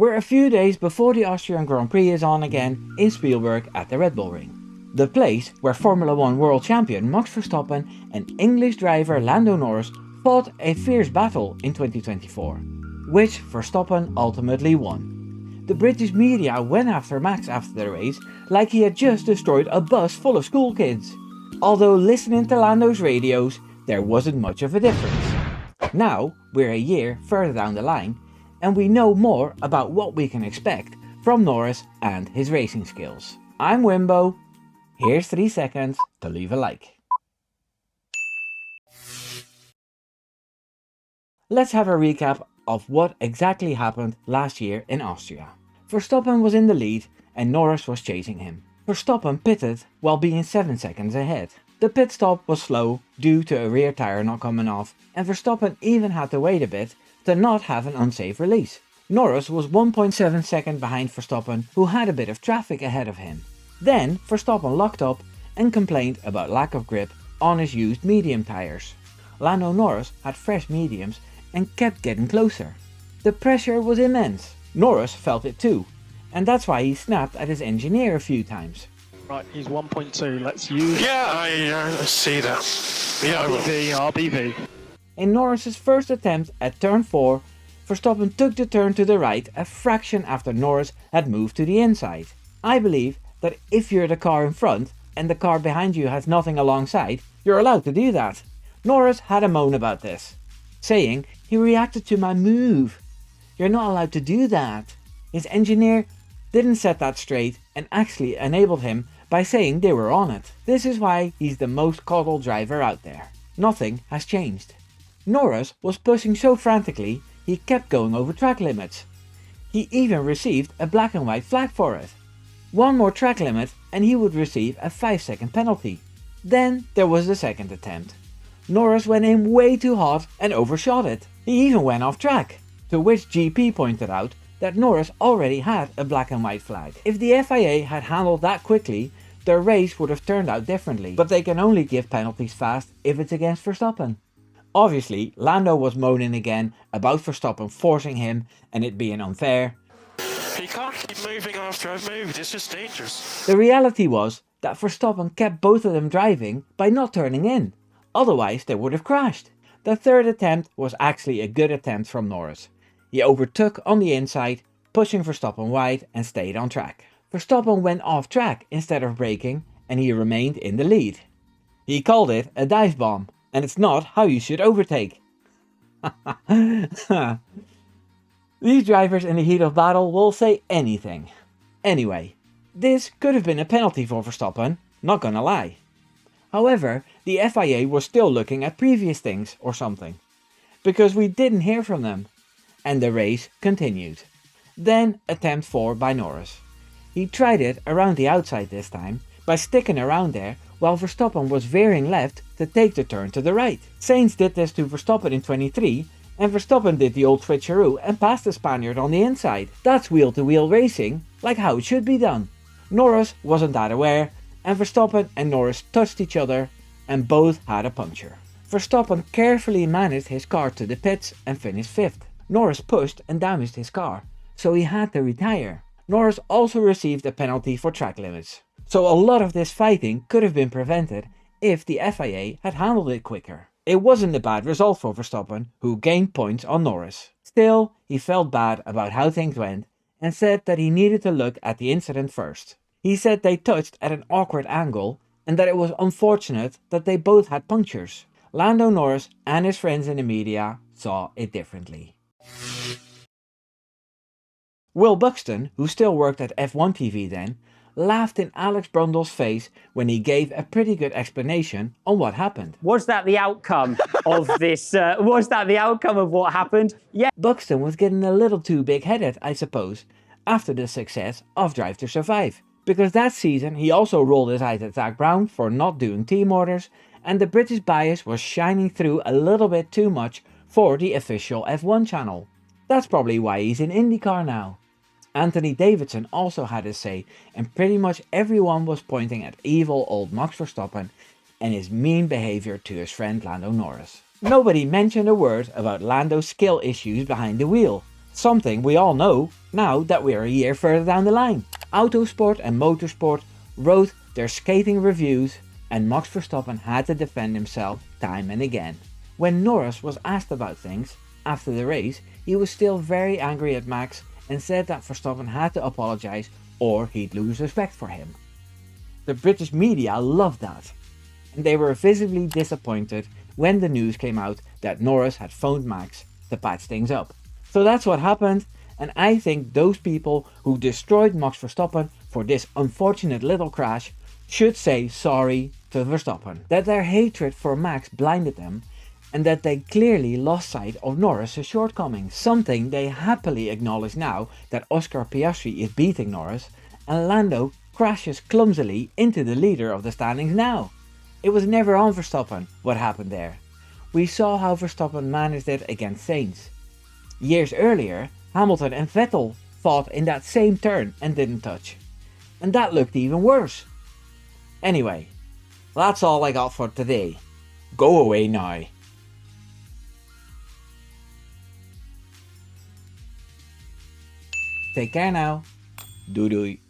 We're a few days before the Austrian Grand Prix is on again in Spielberg at the Red Bull Ring. The place where Formula 1 world champion Max Verstappen and English driver Lando Norris fought a fierce battle in 2024, which Verstappen ultimately won. The British media went after Max after the race like he had just destroyed a bus full of school kids. Although listening to Lando's radios, there wasn't much of a difference. Now we're a year further down the line and we know more about what we can expect from Norris and his racing skills. I'm Wimbo. Here's 3 seconds to leave a like. Let's have a recap of what exactly happened last year in Austria. Verstappen was in the lead and Norris was chasing him. Verstappen pitted while being 7 seconds ahead. The pit stop was slow due to a rear tire not coming off, and Verstappen even had to wait a bit to not have an unsafe release. Norris was 1.7 seconds behind Verstappen, who had a bit of traffic ahead of him. Then Verstappen locked up and complained about lack of grip on his used medium tires. Lando Norris had fresh mediums and kept getting closer. The pressure was immense. Norris felt it too, and that's why he snapped at his engineer a few times. Right, he's 1.2, let's use... Yeah, I see that. Yeah, RBV. In Norris's first attempt at turn 4, Verstappen took the turn to the right a fraction after Norris had moved to the inside. I believe that if you're the car in front and the car behind you has nothing alongside, you're allowed to do that. Norris had a moan about this, saying he reacted to my move. You're not allowed to do that. His engineer didn't set that straight and actually enabled him by saying they were on it. This is why he's the most coddled driver out there. Nothing has changed. Norris was pushing so frantically he kept going over track limits. He even received a black and white flag for it. One more track limit and he would receive a 5-second penalty. Then there was the second attempt. Norris went in way too hot and overshot it. He even went off track, to which GP pointed out that Norris already had a black and white flag. If the FIA had handled that quickly, the race would have turned out differently, but they can only give penalties fast if it's against Verstappen. Obviously, Lando was moaning again about Verstappen forcing him and it being unfair. You can't keep moving after I've moved, it's just dangerous. The reality was that Verstappen kept both of them driving by not turning in, otherwise they would have crashed. The third attempt was actually a good attempt from Norris. He overtook on the inside, pushing Verstappen wide and stayed on track. Verstappen went off track instead of braking and he remained in the lead. He called it a dive bomb, and it's not how you should overtake. These drivers in the heat of battle will say anything. Anyway, this could have been a penalty for Verstappen, not gonna lie. However, the FIA was still looking at previous things or something, because we didn't hear from them, and the race continued. Then attempt 4 by Norris. He tried it around the outside this time, by sticking around there while Verstappen was veering left to take the turn to the right. Sainz did this to Verstappen in 23, and Verstappen did the old switcheroo and passed the Spaniard on the inside. That's wheel-to-wheel racing, like how it should be done. Norris wasn't that aware, and Verstappen and Norris touched each other, and both had a puncture. Verstappen carefully managed his car to the pits and finished 5th. Norris pushed and damaged his car, so he had to retire. Norris also received a penalty for track limits. So a lot of this fighting could have been prevented if the FIA had handled it quicker. It wasn't a bad result for Verstappen, who gained points on Norris. Still, he felt bad about how things went and said that he needed to look at the incident first. He said they touched at an awkward angle and that it was unfortunate that they both had punctures. Lando Norris and his friends in the media saw it differently. Will Buxton, who still worked at F1 TV then, laughed in Alex Brundle's face when he gave a pretty good explanation on what happened. Was that the outcome of this? Was that the outcome of what happened? Yeah. Buxton was getting a little too big-headed, I suppose, after the success of Drive to Survive. Because that season he also rolled his eyes at Zach Brown for not doing team orders, and the British bias was shining through a little bit too much for the official F1 channel. That's probably why he's in IndyCar now. Anthony Davidson also had his say, and pretty much everyone was pointing at evil old Max Verstappen and his mean behavior to his friend Lando Norris. Nobody mentioned a word about Lando's skill issues behind the wheel. Something we all know now that we are a year further down the line. Autosport and Motorsport wrote their scathing reviews and Max Verstappen had to defend himself time and again. When Norris was asked about things after the race, he was still very angry at Max and said that Verstappen had to apologize or he'd lose respect for him. The British media loved that, and they were visibly disappointed when the news came out that Norris had phoned Max to patch things up. So that's what happened, and I think those people who destroyed Max Verstappen for this unfortunate little crash should say sorry to Verstappen. That their hatred for Max blinded them and that they clearly lost sight of Norris' shortcomings. Something they happily acknowledge now that Oscar Piastri is beating Norris and Lando crashes clumsily into the leader of the standings now. It was never on Verstappen what happened there. We saw how Verstappen managed it against Sainz. Years earlier, Hamilton and Vettel fought in that same turn and didn't touch. And that looked even worse. Anyway, that's all I got for today. Go away now. Take care now. Doei doei.